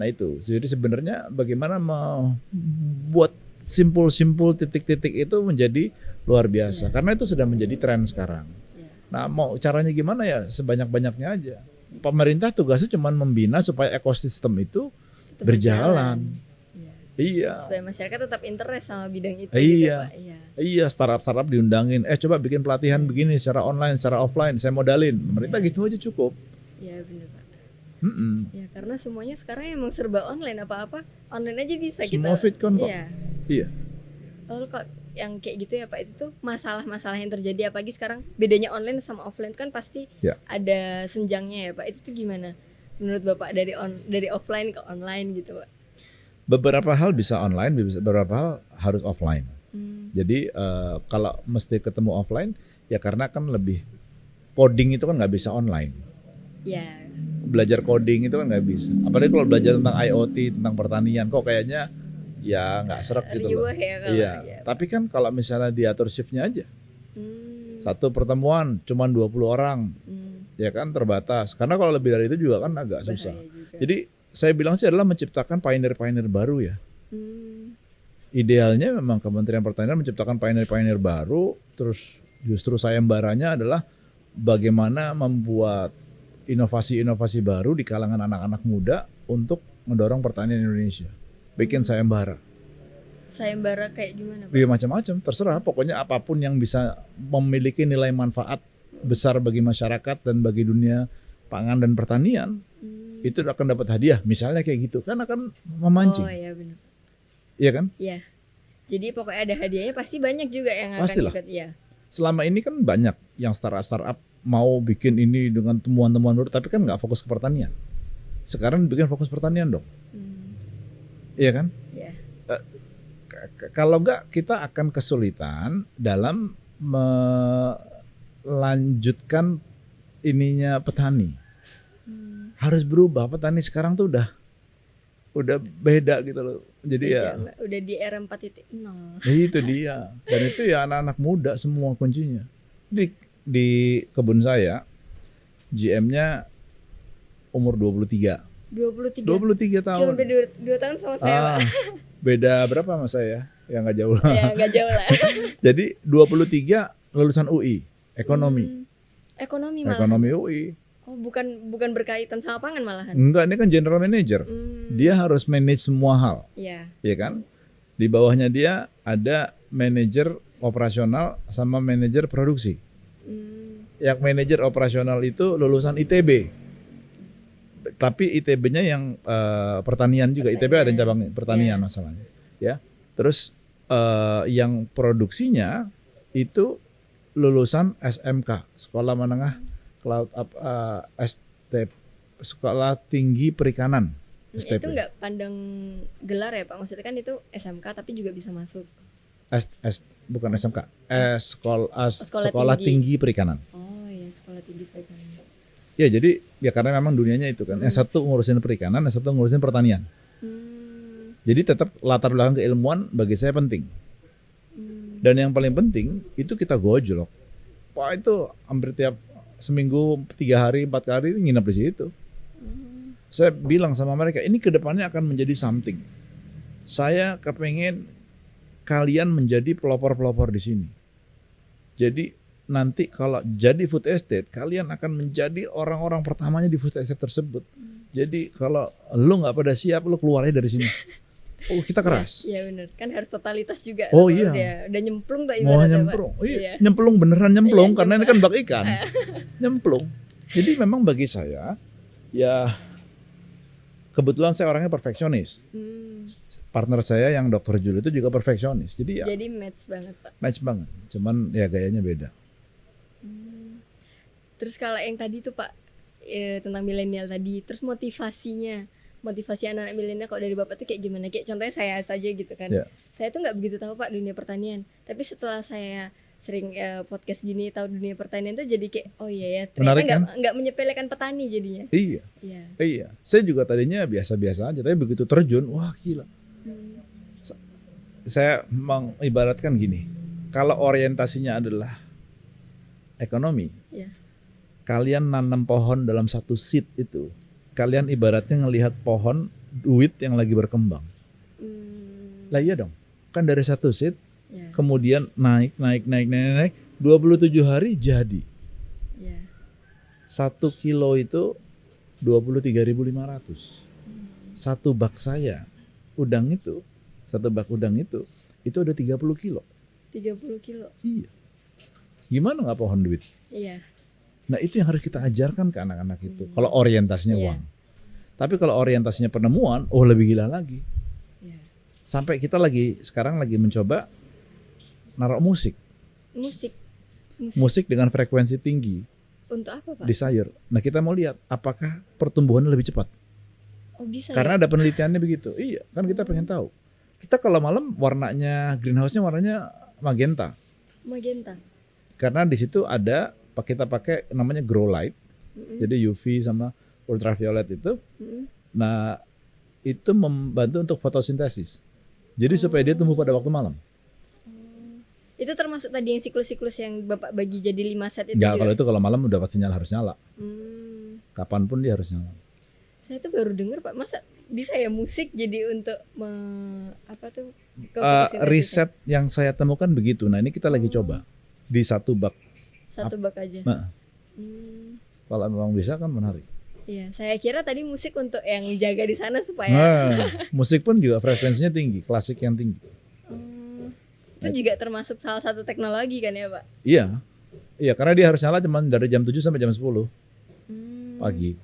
Nah itu, jadi sebenarnya bagaimana membuat simpul-simpul titik-titik itu menjadi luar biasa, karena itu sudah menjadi tren sekarang. Iya. Nah mau caranya gimana ya, sebanyak-banyaknya aja. Pemerintah tugasnya cuma membina supaya ekosistem itu Tetap berjalan. Iya. Iya. Supaya masyarakat tetap interest sama bidang itu gitu Iya. Pak. Iya. Iya, startup diundangin. Coba bikin pelatihan begini secara online, secara offline. Saya modalin. Pemerintah gitu aja cukup. Iya benar Pak. Mm-mm. Ya karena semuanya sekarang emang serba online, apa-apa online aja bisa Semua fitcon kok. Iya. Iya. Lalu kok yang kayak gitu ya Pak, itu tuh masalah-masalah yang terjadi apalagi sekarang bedanya online sama offline kan pasti Ya. ada senjangnya ya Pak. Itu tuh gimana menurut Bapak dari offline ke online gitu Pak? Beberapa hal bisa online, beberapa hal harus offline. Jadi kalau mesti ketemu offline, ya karena kan lebih coding itu kan nggak bisa online. Ya. Belajar coding itu kan nggak bisa. Apalagi kalau belajar tentang IoT, tentang pertanian, kok kayaknya ya nggak seret gitu loh. Riuh ya kalau Iya. ya. Tapi kan kalau misalnya diatur shiftnya aja, Hmm. satu pertemuan cuma 20 orang, ya kan terbatas. Karena kalau lebih dari itu juga kan agak susah. Bahaya juga. Jadi saya bilang sih adalah menciptakan pioneer-pioneer baru ya. Hmm. Idealnya memang Kementerian Pertanian menciptakan pioneer-pioneer baru, terus justru sayembaranya adalah bagaimana membuat inovasi-inovasi baru di kalangan anak-anak muda untuk mendorong pertanian Indonesia. Bikin sayembara. Sayembara kayak gimana Pak? Ya macam-macam, terserah. Pokoknya apapun yang bisa memiliki nilai manfaat besar bagi masyarakat dan bagi dunia pangan dan pertanian, itu akan dapat hadiah. Misalnya kayak gitu, kan akan memancing. Oh iya benar. Iya kan? Iya. Jadi pokoknya ada hadiahnya pasti banyak juga yang akan Pastilah. ikut ya. Selama ini kan banyak yang startup mau bikin ini dengan temuan-temuan baru, tapi kan nggak fokus ke pertanian. Sekarang bikin fokus pertanian dong. Iya kan? Iya. Kalau nggak, kita akan kesulitan dalam melanjutkan ininya petani. Harus berubah. Petani sekarang tuh udah beda gitu loh. Jadi ya Udah di era 4.0. itu dia. Dan itu ya anak-anak muda semua kuncinya. Di kebun saya, GM-nya umur 23. 23 tahun. Cuma beda 2 tahun sama saya Pak. Beda berapa sama saya? Ya nggak jauh lah. Ya nggak jauh lah. Jadi 23 lulusan UI, ekonomi. Ekonomi malah. Ekonomi UI. Oh bukan berkaitan sama pangan malahan. Enggak, ini kan general manager. Dia harus manage semua hal. Iya. Ya kan? Di bawahnya dia ada manajer operasional sama manajer produksi. Yang manajer operasional itu lulusan ITB. Tapi ITB-nya yang pertanian juga. ITB ada cabang pertanian masalahnya. Ya. Terus yang produksinya itu lulusan SMK, Sekolah Menengah Sekolah Tinggi Perikanan. STP. Itu nggak pandang gelar ya Pak? Maksudnya kan itu SMK tapi juga bisa masuk. Bukan SMK, Sekolah Tinggi. Tinggi Perikanan. Oh iya, Sekolah Tinggi Perikanan. Ya jadi ya karena memang dunianya itu kan. Yang satu ngurusin perikanan, yang satu ngurusin pertanian. Jadi tetap latar belakang keilmuan bagi saya penting. Dan yang paling penting itu kita gojlok. Wah itu hampir tiap seminggu 3 hari 4 hari nginep di situ. Saya bilang sama mereka, ini kedepannya akan menjadi something. Saya kepengen kalian menjadi pelopor-pelopor di sini. Jadi nanti kalau jadi food estate, kalian akan menjadi orang-orang pertamanya di food estate tersebut. Jadi kalau lu nggak pada siap, lu keluar aja dari sini. Oh kita keras. Iya benar, kan harus totalitas juga. Oh Kalau iya. udah nyemplung tak Mau ibaratnya, nyemplung, Pak. iya. Nyemplung beneran nyemplung Iya, karena ini kan bak ikan, nyemplung. Jadi memang bagi saya, ya kebetulan saya orangnya perfeksionis. Partner saya yang Dr. Jul itu juga perfeksionis. Jadi ya Jadi match banget Pak. match banget. Cuman ya gayanya beda. Terus kalau yang tadi tuh Pak tentang milenial tadi, terus motivasi anak-anak milenial kalau dari Bapak tuh kayak gimana? Kayak contohnya saya saja gitu kan. Ya. Saya tuh nggak begitu tahu Pak dunia pertanian. Tapi setelah saya sering podcast gini tahu dunia pertanian tuh jadi kayak oh iya ya Menarik, ternyata nggak menyepelekan petani jadinya. Iya. Iya. Iya. Saya juga tadinya biasa-biasa aja, tapi begitu terjun, wah gila. Saya mengibaratkan gini, kalau orientasinya adalah ekonomi, Iya. kalian nanam pohon dalam satu seed itu, kalian ibaratnya ngelihat pohon duit yang lagi berkembang. Lah iya dong, kan dari satu seed, Ya. kemudian naik, 27 hari jadi. Ya. 1 kilo itu 23.500. Satu bak saya, udang itu Satu bak udang itu ada 30 kilo. 30 kilo. Iya. Gimana nggak pohon duit? Iya. Nah itu yang harus kita ajarkan ke anak-anak itu. Kalau orientasinya Iya. uang. Tapi kalau orientasinya penemuan, oh lebih gila lagi. Iya. Sampai kita sekarang lagi mencoba naruh musik. Musik. Musik dengan frekuensi tinggi Untuk apa, Pak? di sayur. Nah kita mau lihat apakah pertumbuhannya lebih cepat. Oh, bisa Karena ya? ada penelitiannya begitu. Iya, kan kita pengen tahu. Kita kalau malam warnanya greenhouse-nya warnanya magenta. Magenta. Karena di situ ada kita pakai namanya grow light. Mm-mm. Jadi UV sama ultraviolet itu. Mm-mm. Nah, itu membantu untuk fotosintesis. Jadi supaya dia tumbuh pada waktu malam. Itu termasuk tadi yang siklus-siklus yang Bapak bagi jadi 5 set itu Enggak, juga? kalau itu kalau malam udah pasti harus nyala. Kapanpun dia harus nyala. Saya tuh baru dengar, Pak, masa bisa ya musik jadi untuk ke Riset yang saya temukan begitu. Nah, ini kita lagi coba di satu bak. satu bak aja. Nah, kalau memang bisa kan menarik. Iya, saya kira tadi musik untuk yang jaga di sana supaya Nah, musik pun juga frekuensinya tinggi, klasik yang tinggi. itu juga termasuk salah satu teknologi kan ya, Pak? Iya. Iya, karena dia harus nyala cuma dari jam 7 sampai jam 10 pagi.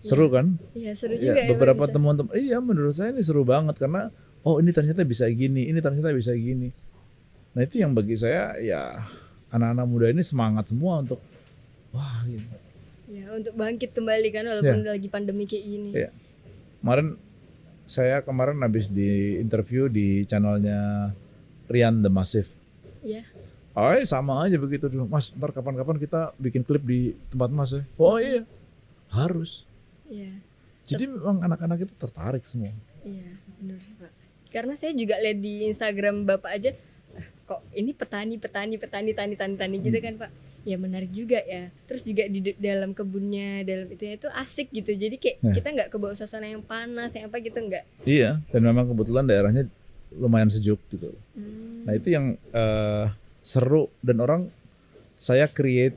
Seru kan? Iya, seru Ya, juga ya, Pak, beberapa bisa. teman-teman, iya menurut saya ini seru banget karena ini ternyata bisa gini, ini ternyata bisa gini. Nah, itu yang bagi saya ya anak-anak muda ini semangat semua untuk wah gitu. Ya, untuk bangkit kembali kan walaupun lagi pandemi kayak gini. Iya. Kemarin habis di interview di channelnya Rian The Massive. Iya. Sama aja begitu dulu. Mas, ntar kapan-kapan kita bikin klip di tempat Mas ya. Oh iya, harus. Iya. Jadi memang anak-anak itu tertarik semua. Iya, benar, Pak. Karena saya juga lihat di Instagram Bapak aja, kok ini petani gitu kan, Pak. Ya menarik juga ya. Terus juga di dalam kebunnya, dalam itunya itu asik gitu. Jadi kayak kita nggak kebawa suasana yang panas, yang apa gitu nggak. Iya, dan memang kebetulan daerahnya lumayan sejuk gitu. Nah itu yang seru dan saya create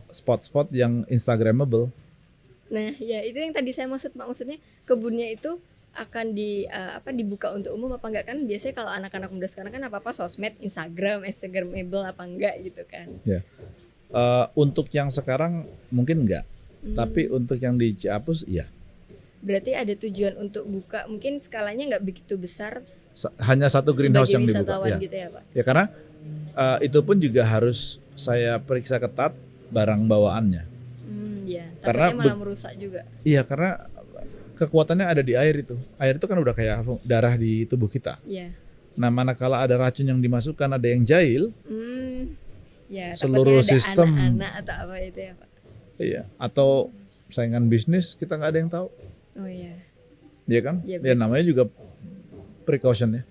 spot-spot yang Instagramable. Nah, ya itu yang tadi saya maksud, Pak. Maksudnya kebunnya itu akan dibuka untuk umum apa enggak, kan biasanya kalau anak-anak muda sekarang kan apa-apa sosmed, Instagramable apa enggak gitu kan. Ya. Untuk yang sekarang mungkin enggak. Tapi untuk yang di Ciapus iya. Berarti ada tujuan untuk buka, mungkin skalanya nggak begitu besar. Hanya satu greenhouse yang dibuka. Wisatawan Ya. gitu ya, Pak. Ya karena itu pun juga harus saya periksa ketat barang bawaannya. Iya. Karena Takutnya malah merusak juga. Iya, karena kekuatannya ada di air itu. Air itu kan udah kayak darah di tubuh kita. Iya. Nah, manakala ada racun yang dimasukkan, ada yang jahil, Ya, seluruh takutnya ada sistem anak-anak atau apa itu ya, Pak. iya, atau saingan bisnis kita nggak ada yang tahu, Oh iya. iya kan? Iya, Ya namanya juga precaution ya,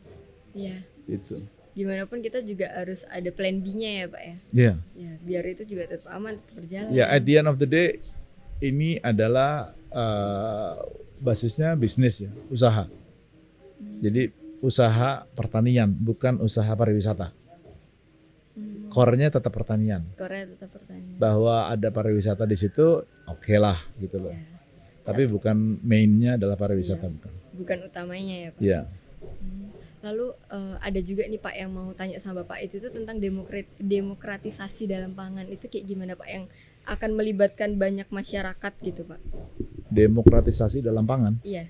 Iya. itu. Gimana pun kita juga harus ada plan B-nya ya, Pak ya. Iya. Ya, biar itu juga tetap aman, tetap berjalan. Ya, at the end of the day, ini adalah basisnya bisnis ya, usaha. Jadi usaha pertanian, bukan usaha pariwisata. Core-nya tetap pertanian. Korea tetap pertanian. Bahwa ada pariwisata di situ, oke lah gitu loh. Ya. Tapi bukan mainnya adalah pariwisata, Iya. bukan. Bukan utamanya ya, Pak. Iya. Lalu ada juga nih, Pak, yang mau tanya sama Bapak itu tuh tentang demokratisasi dalam pangan itu kayak gimana, Pak, yang akan melibatkan banyak masyarakat gitu, Pak. Demokratisasi dalam pangan, Iya.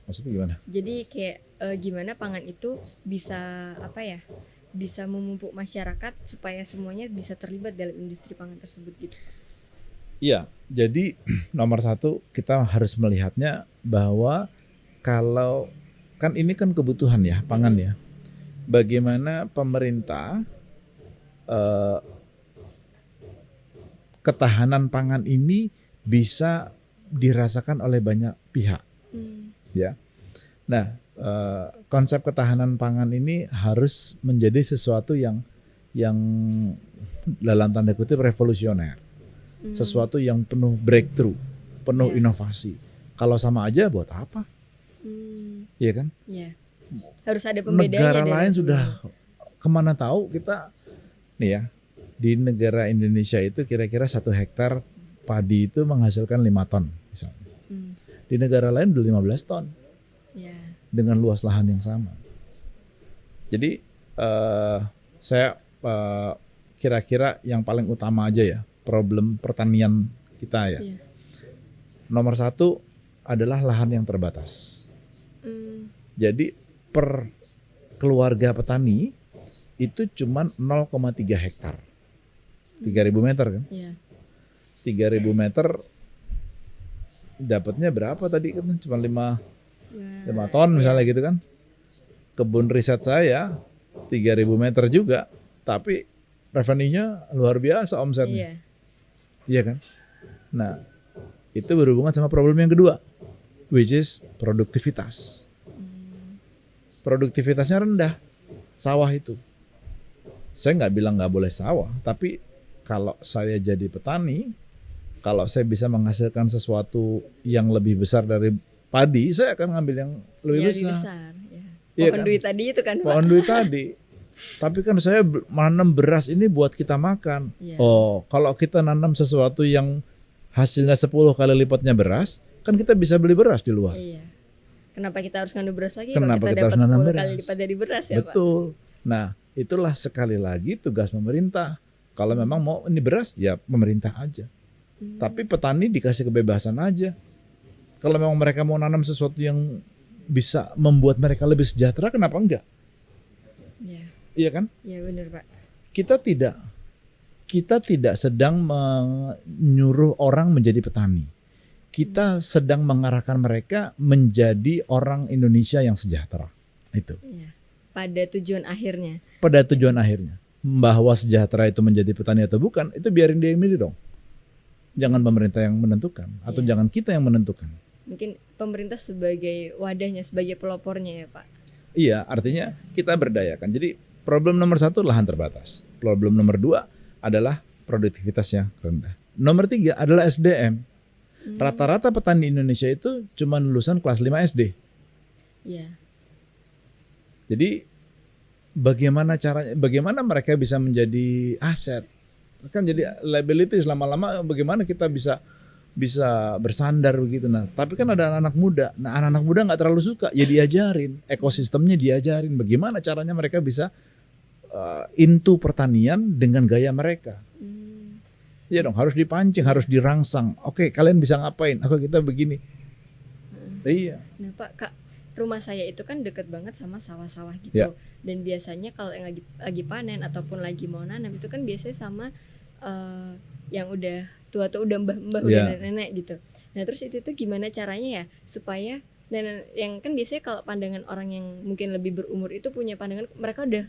maksudnya gimana? Jadi kayak gimana pangan itu bisa bisa memupuk masyarakat supaya semuanya bisa terlibat dalam industri pangan tersebut gitu. Iya, jadi nomor satu kita harus melihatnya bahwa kalau kan ini kan kebutuhan ya pangan ya. Bagaimana pemerintah ketahanan pangan ini bisa dirasakan oleh banyak pihak, ya. Nah, konsep ketahanan pangan ini harus menjadi sesuatu yang dalam tanda kutip revolusioner. Sesuatu yang penuh breakthrough, penuh inovasi. Kalau sama aja buat apa? Iya kan? Iya. Harus ada pembedanya. Negara dari lain sebelumnya. sudah kemana tahu kita nih ya, di negara Indonesia itu kira-kira 1 hektar padi itu menghasilkan 5 ton misalnya. Di negara lain udah 15 ton. Iya. dengan luas lahan yang sama. Jadi saya kira-kira yang paling utama aja ya problem pertanian kita ya. Iya. Nomor satu adalah lahan yang terbatas. Jadi per keluarga petani itu cuma 0,3 hektar. 3.000 meter kan? Iya. 3.000 meter dapatnya berapa tadi kan? Cuma 5 ton misalnya gitu kan. Kebun riset saya 3.000 meter juga, tapi revenue-nya luar biasa omsetnya. Iya. Iya kan? Nah, itu berhubungan sama problem yang kedua, which is produktivitas. Produktivitasnya rendah, sawah itu. Saya nggak bilang nggak boleh sawah, tapi kalau saya jadi petani, kalau saya bisa menghasilkan sesuatu yang lebih besar dari padi, saya akan ngambil yang lebih besar. Ya. Iya Pohon kan? duit tadi itu kan, Pak. Pohon duit tadi. Tapi kan saya nanam beras ini buat kita makan. Iya. Oh, kalau kita nanam sesuatu yang hasilnya 10 kali lipatnya beras, kan kita bisa beli beras di luar. Iya. Kenapa kita harus ngandung beras lagi? Kenapa Kalau kita kita harus dapat nanam 10 beras? kali lipat dari beras ya, Pak? Betul. Nah, itulah sekali lagi tugas pemerintah. Kalau memang mau ini beras, ya pemerintah aja. Tapi petani dikasih kebebasan aja. Kalau memang mereka mau nanam sesuatu yang bisa membuat mereka lebih sejahtera, kenapa enggak? Iya. Iya kan? Iya benar, Pak. Kita tidak sedang menyuruh orang menjadi petani. Kita sedang mengarahkan mereka menjadi orang Indonesia yang sejahtera. Itu. Iya. Pada tujuan akhirnya. Pada tujuan akhirnya. Bahwa sejahtera itu menjadi petani atau bukan, itu biarin dia yang milih dong. Jangan pemerintah yang menentukan. Atau Iya. jangan kita yang menentukan. Mungkin pemerintah sebagai wadahnya, sebagai pelopornya ya, Pak. Iya, artinya kita berdayakan. Jadi problem nomor 1 lahan terbatas. Problem nomor 2 adalah produktivitasnya rendah. Nomor 3 adalah SDM. Rata-rata petani Indonesia itu cuma lulusan kelas 5 SD. Iya. Jadi bagaimana caranya? Bagaimana mereka bisa menjadi aset? Kan jadi liabilities lama-lama. Bagaimana kita bisa bersandar begitu? Nah, tapi kan ada anak-anak muda. Nah, anak-anak muda nggak terlalu suka. Ya diajarin, ekosistemnya diajarin. Bagaimana caranya mereka bisa into pertanian dengan gaya mereka? Iya dong, harus dipancing, harus dirangsang. Oke, kalian bisa ngapain? Oke, kita begini. Iya. Nah, Pak, Kak, rumah saya itu kan deket banget sama sawah-sawah gitu. Ya. Dan biasanya kalau yang lagi panen ataupun lagi mau nanam itu kan biasanya sama yang udah tua tuh, udah mbah-mbah, udah Ya. nenek gitu. Nah, terus itu tuh gimana caranya ya supaya dan yang kan biasanya kalau pandangan orang yang mungkin lebih berumur itu punya pandangan mereka udah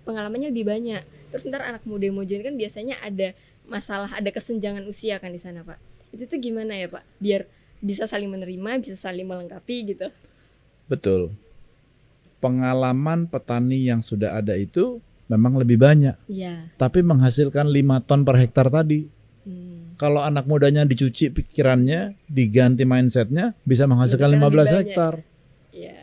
pengalamannya lebih banyak. Terus ntar anak muda yang mau join kan biasanya ada masalah, ada kesenjangan usia kan di sana, Pak. Itu tuh gimana ya, Pak? Biar bisa saling menerima, bisa saling melengkapi gitu. Betul. Pengalaman petani yang sudah ada itu memang lebih banyak. Iya. Tapi menghasilkan 5 ton per hektar tadi. Hmm. Kalau anak mudanya dicuci pikirannya, diganti mindsetnya, bisa menghasilkan Bisa lebih 15 banyak. hektar. Iya.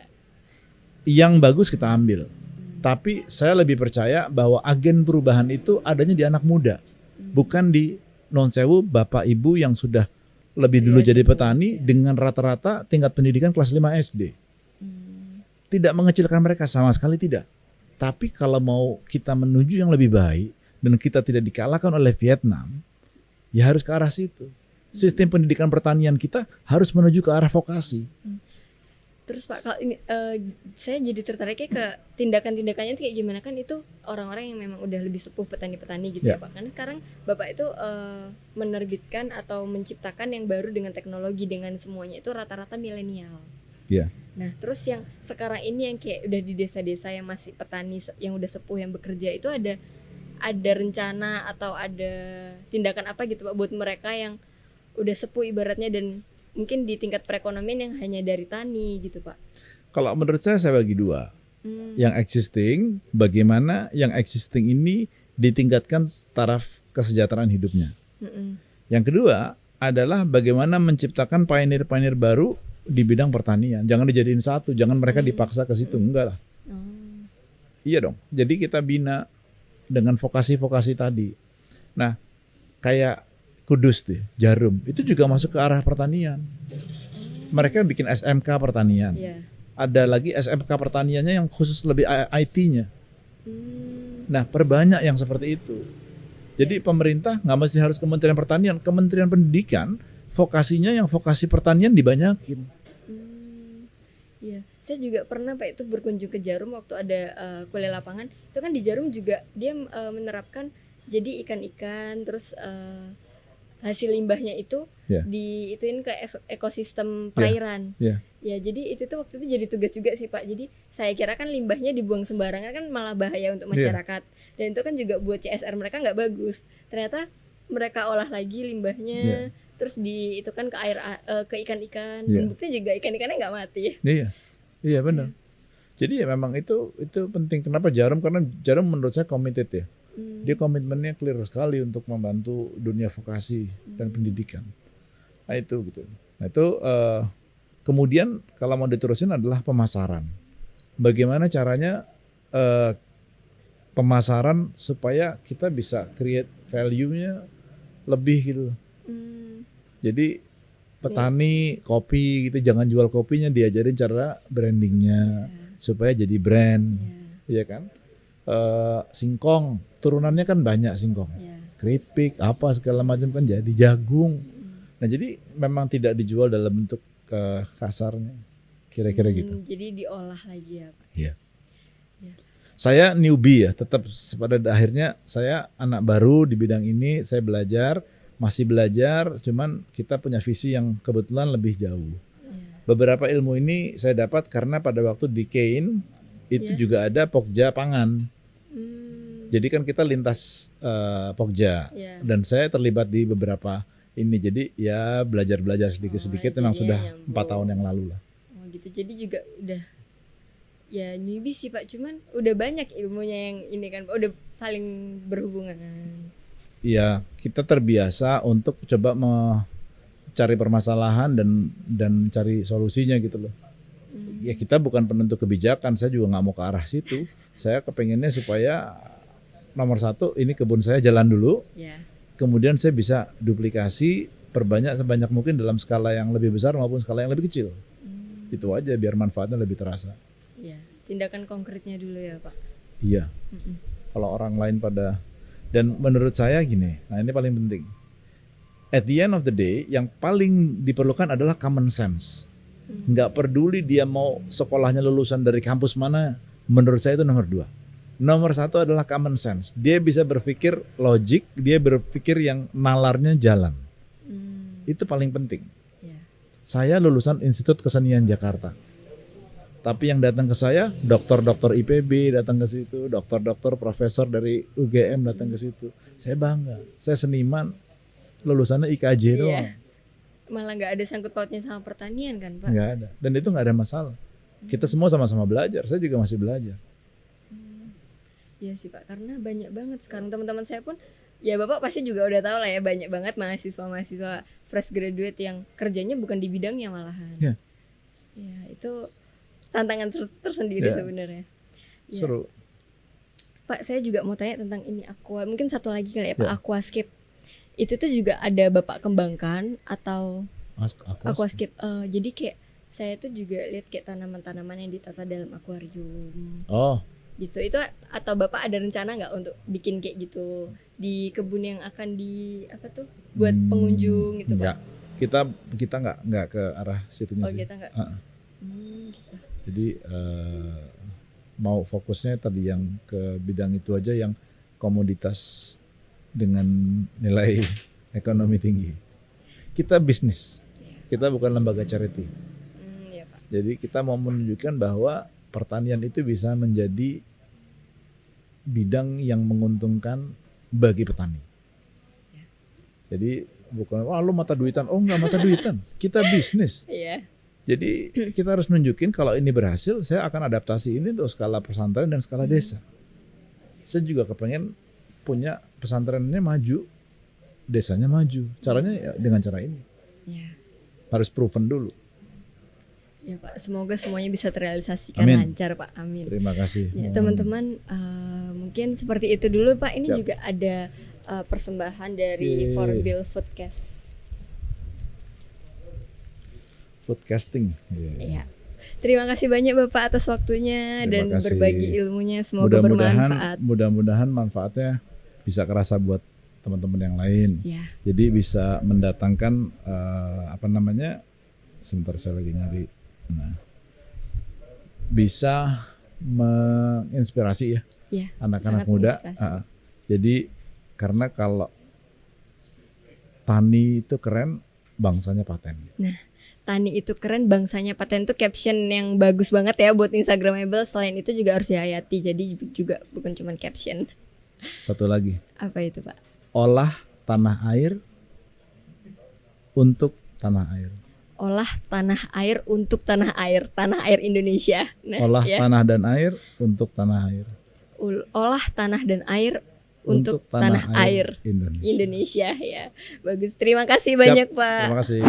Yang bagus kita ambil. Tapi saya lebih percaya bahwa agen perubahan itu adanya di anak muda. Bukan di non sewu bapak ibu yang sudah lebih dulu Iya, jadi sepuh, petani iya. dengan rata-rata tingkat pendidikan kelas 5 SD. Tidak mengecilkan mereka, sama sekali tidak. Tapi kalau mau kita menuju yang lebih baik dan kita tidak dikalahkan oleh Vietnam, ya harus ke arah situ. Sistem pendidikan pertanian kita harus menuju ke arah vokasi. Terus Pak, kalau ini saya jadi tertariknya ke tindakan-tindakannya itu kayak gimana, kan itu orang-orang yang memang udah lebih sepuh petani-petani gitu ya, Ya. Pak. Karena sekarang Bapak itu menerbitkan atau menciptakan yang baru dengan teknologi, dengan semuanya itu rata-rata milenial. Ya. Nah, terus yang sekarang ini yang kayak udah di desa-desa yang masih petani yang udah sepuh yang bekerja itu ada rencana atau ada tindakan apa gitu Pak buat mereka yang udah sepuh ibaratnya dan mungkin di tingkat perekonomian yang hanya dari tani gitu Pak. Kalau menurut saya bagi 2. Yang existing, bagaimana yang existing ini ditingkatkan taraf kesejahteraan hidupnya. Yang kedua adalah bagaimana menciptakan pioneer-pioneer baru di bidang pertanian. Jangan dijadiin satu, jangan mereka dipaksa ke situ, enggak lah. Iya dong. Jadi kita bina dengan vokasi-vokasi tadi. Nah, kayak Kudus tuh, Jarum, itu juga masuk ke arah pertanian. Mereka bikin SMK pertanian. Iya. ada lagi SMK pertaniannya yang khusus lebih IT-nya. Hmm. Nah, perbanyak yang seperti itu. Jadi pemerintah nggak mesti harus Kementerian Pertanian, Kementerian Pendidikan vokasinya yang vokasi pertanian dibanyakin. Iya, saya juga pernah Pak itu berkunjung ke Jarum waktu ada kuliah lapangan. Itu kan di Jarum juga dia menerapkan jadi ikan-ikan terus hasil limbahnya itu Ya. diituin ke ekosistem perairan. Ya. Ya, jadi itu tuh waktu itu jadi tugas juga sih Pak. Jadi saya kira kan limbahnya dibuang sembarangan kan malah bahaya untuk masyarakat. Dan itu kan juga buat CSR mereka nggak bagus. Ternyata mereka olah lagi limbahnya, terus itu kan ke air ke ikan-ikan. Dan buktinya juga ikan-ikannya nggak mati. Iya, iya benar. Jadi ya memang itu penting. Kenapa Jarum? Karena Jarum menurut saya committed ya. Dia komitmennya clear sekali untuk membantu dunia vokasi dan pendidikan. Nah itu gitu. Nah itu kemudian kalau mau diterusin adalah pemasaran. Bagaimana caranya pemasaran supaya kita bisa create value-nya lebih gitu. Jadi petani kopi gitu jangan jual kopinya, diajarin cara brandingnya supaya jadi brand, ya kan? Singkong turunannya kan banyak singkong, keripik apa segala macam kan jadi jagung. Nah jadi memang tidak dijual dalam bentuk kasarnya, kira-kira gitu. Jadi diolah lagi ya Pak. Iya. Saya newbie ya, tetap pada akhirnya saya anak baru di bidang ini, saya masih belajar, cuman kita punya visi yang kebetulan lebih jauh. Beberapa ilmu ini saya dapat karena pada waktu di Kein itu juga ada Pokja Pangan. Jadi kan kita lintas Pokja dan saya terlibat di beberapa ini. Jadi ya belajar sedikit-sedikit memang sudah 4 tahun yang lalu lah. Oh gitu, jadi juga udah ya newbie sih Pak, cuman udah banyak ilmunya yang ini kan Pak, udah saling berhubungan. Iya, kita terbiasa untuk coba mencari permasalahan dan cari solusinya gitu loh. Ya kita bukan penentu kebijakan, saya juga nggak mau ke arah situ. Saya kepengennya supaya nomor 1 ini kebun saya jalan dulu, kemudian saya bisa duplikasi perbanyak sebanyak mungkin dalam skala yang lebih besar maupun skala yang lebih kecil. Itu aja biar manfaatnya lebih terasa. Iya, tindakan konkretnya dulu ya Pak. Iya. Kalau orang lain dan menurut saya gini, nah ini paling penting. At the end of the day, yang paling diperlukan adalah common sense. Nggak peduli dia mau sekolahnya lulusan dari kampus mana, menurut saya itu nomor 2. Nomor 1 adalah common sense. Dia bisa berpikir logik, dia berpikir yang nalarnya jalan. Itu paling penting. Saya lulusan Institut Kesenian Jakarta. Tapi yang datang ke saya, dokter-dokter IPB datang ke situ, dokter-dokter profesor dari UGM datang ke situ. Saya bangga. Saya seniman, lulusannya IKJ doang. Malah nggak ada sangkut pautnya sama pertanian kan Pak? Nggak ada. Dan itu nggak ada masalah. Kita semua sama-sama belajar. Saya juga masih belajar. Iya sih Pak, karena banyak banget sekarang teman-teman saya pun, ya Bapak pasti juga udah tahu lah ya, banyak banget mahasiswa fresh graduate yang kerjanya bukan di bidangnya malahan. Ya itu tantangan tersendiri sebenarnya. Ya. Seru. Pak, saya juga mau tanya tentang ini mungkin satu lagi kali ya Pak, aquascape. Itu tuh juga ada Bapak kembangkan atau aquascape? Jadi kayak saya tuh juga lihat kayak tanaman-tanaman yang ditata dalam akuarium. Oh. Gitu. Itu atau Bapak ada rencana nggak untuk bikin kayak gitu di kebun yang akan buat pengunjung gitu Pak? Kita nggak ke arah situnya sih. Kita nggak. Gitu. Jadi mau fokusnya tadi yang ke bidang itu aja, yang komoditas dengan nilai ekonomi tinggi. Kita bisnis, kita bukan lembaga charity. Pak. Jadi kita mau menunjukkan bahwa pertanian itu bisa menjadi bidang yang menguntungkan bagi petani. Jadi bukan lu mata duitan, enggak mata duitan. Kita bisnis. Jadi kita harus nunjukin kalau ini berhasil, saya akan adaptasi ini untuk skala pesantren dan skala desa. Saya juga kepengen punya pesantrennya maju, desanya maju. Caranya ya dengan cara ini. Harus proven dulu. Ya Pak, semoga semuanya bisa terrealisasikan lancar Pak, amin. Terima kasih. Ya, teman-teman mungkin seperti itu dulu Pak. Ini juga ada persembahan dari Forbill Foodcast. Foodcasting. Iya. Terima kasih banyak Bapak atas waktunya Terima dan kasih. berbagi ilmunya. Semoga bermanfaat. Mudah-mudahan manfaatnya bisa kerasa buat teman-teman yang lain. Ya, Jadi bisa mendatangkan sebentar saya lagi nyari. Nah, bisa menginspirasi ya ya. anak-anak sangat muda. menginspirasi. Jadi karena kalau tani itu keren, bangsanya paten. Tani itu keren, bangsanya paten, tuh caption yang bagus banget ya buat Instagramable. Selain itu juga harus dihayati. Jadi juga bukan cuma caption. Satu lagi, Apa itu Pak? olah tanah air untuk tanah air. Olah tanah air untuk tanah air Indonesia. Nah, Olah ya. tanah dan air untuk tanah air. Olah tanah dan air untuk tanah air Indonesia. Indonesia ya. Bagus. Terima kasih Siap. banyak Pak. Terima kasih.